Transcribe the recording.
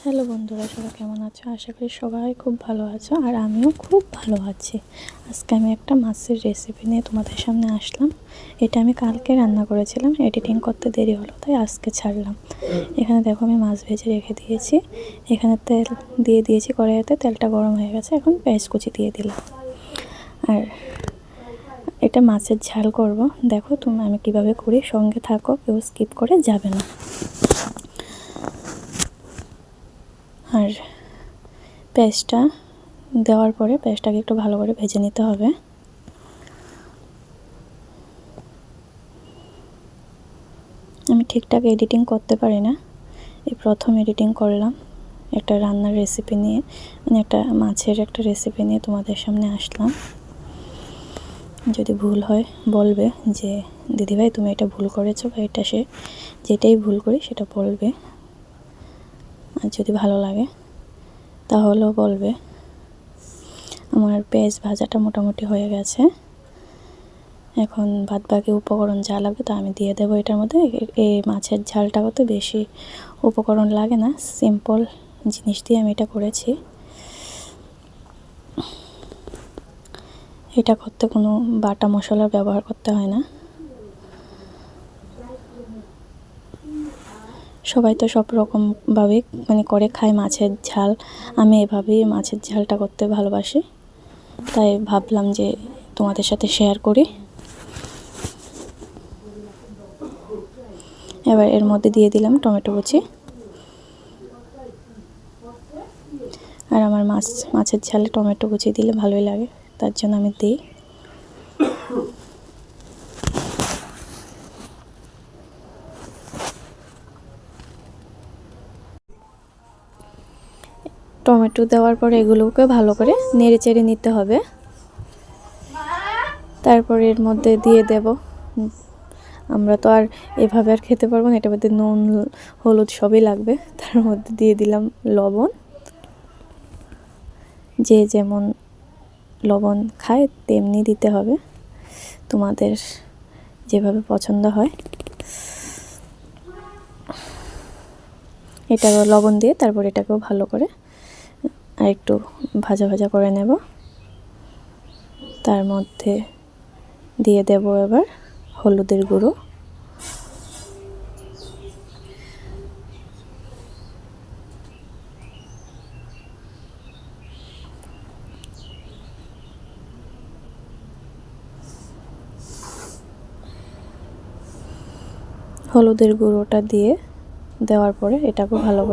Hello বন্ধুরা, সবাই কেমন আছো? আশা করি সবাই খুব ভালো আছো, আর আমিও খুব ভালো আছি। আজকে আমি একটা মাছের রেসিপি নিয়ে তোমাদের সামনে আসলাম। এটা আমি কালকে রান্না করেছিলাম, এডিটিং করতে দেরি হলো তাই আজকে ছাড়লাম। এখানে দেখো আমি মাছ ভেজে রেখে দিয়েছি। এখানে তেল দিয়ে দিয়েছি কড়াইতে, তেলটা গরম হয়ে গেছে, এখন পেঁয়াজ কুচি দিয়ে দিলাম। আর এটা মাছের ঝাল করব, দেখো আমি কিভাবে করি, সঙ্গে থাকো, কেউ স্কিপ করে যাবে না। আর পেঁয়াজটা দেওয়ার পরে পেঁয়াজটাকে একটু ভালো করে ভেজে নিতে হবে। আমি ঠিকঠাক এডিটিং করতে পারি না, এই প্রথম এডিটিং করলাম একটা রান্নার রেসিপি নিয়ে, মানে একটা মাছের একটা রেসিপি নিয়ে তোমাদের সামনে আসলাম। যদি ভুল হয় বলবে যে দিদিভাই তুমি এটা ভুল করেছো, বা এটা সে যেটাই ভুল করি সেটা বলবে। আর যদি ভালো লাগে তাহলেও বলবে। আমার পেঁয়াজ ভাজাটা মোটামুটি হয়ে গেছে, এখন বাদবাকি উপকরণ যা লাগবে তা আমি দিয়ে দেবো এটার মধ্যে। এই মাছের ঝালটা করতে বেশি উপকরণ লাগে না, সিম্পল জিনিস দিয়ে আমি এটা করেছি। এটা করতে কোনো বাটা মশলার ব্যবহার করতে হয় না। সবাই তো সব রকমভাবে মানে করে খায় মাছের ঝাল, আমি এভাবেই মাছের ঝালটা করতে ভালোবাসি, তাই ভাবলাম যে তোমাদের সাথে শেয়ার করি। এবার এর মধ্যে দিয়ে দিলাম টমেটো কুচি। আর আমার মাছের ঝালে টমেটো কুচি দিলে ভালোই লাগে, তার জন্য আমি দিই। টমেটো দেওয়ার পরে এগুলোকে ভালো করে নেড়ে চেড়ে নিতে হবে। তারপর এর মধ্যে দিয়ে দেব, আমরা তো আর এভাবে আর খেতে পারবো না, এটার মধ্যে নুন হলুদ সবই লাগবে। তার মধ্যে দিয়ে দিলাম লবণ, যে যেমন লবণ খায় তেমনি দিতে হবে, তোমাদের যেভাবে পছন্দ হয়। এটাও লবণ দিয়ে তারপর এটাকেও ভালো করে আর একটু ভাজা ভাজা করে নেব। তার মধ্যে দিয়ে দেব এবার হলুদের গুঁড়ো, হলুদের গুঁড়োটা দিয়ে দেওয়ার পরে এটাকেও ভালো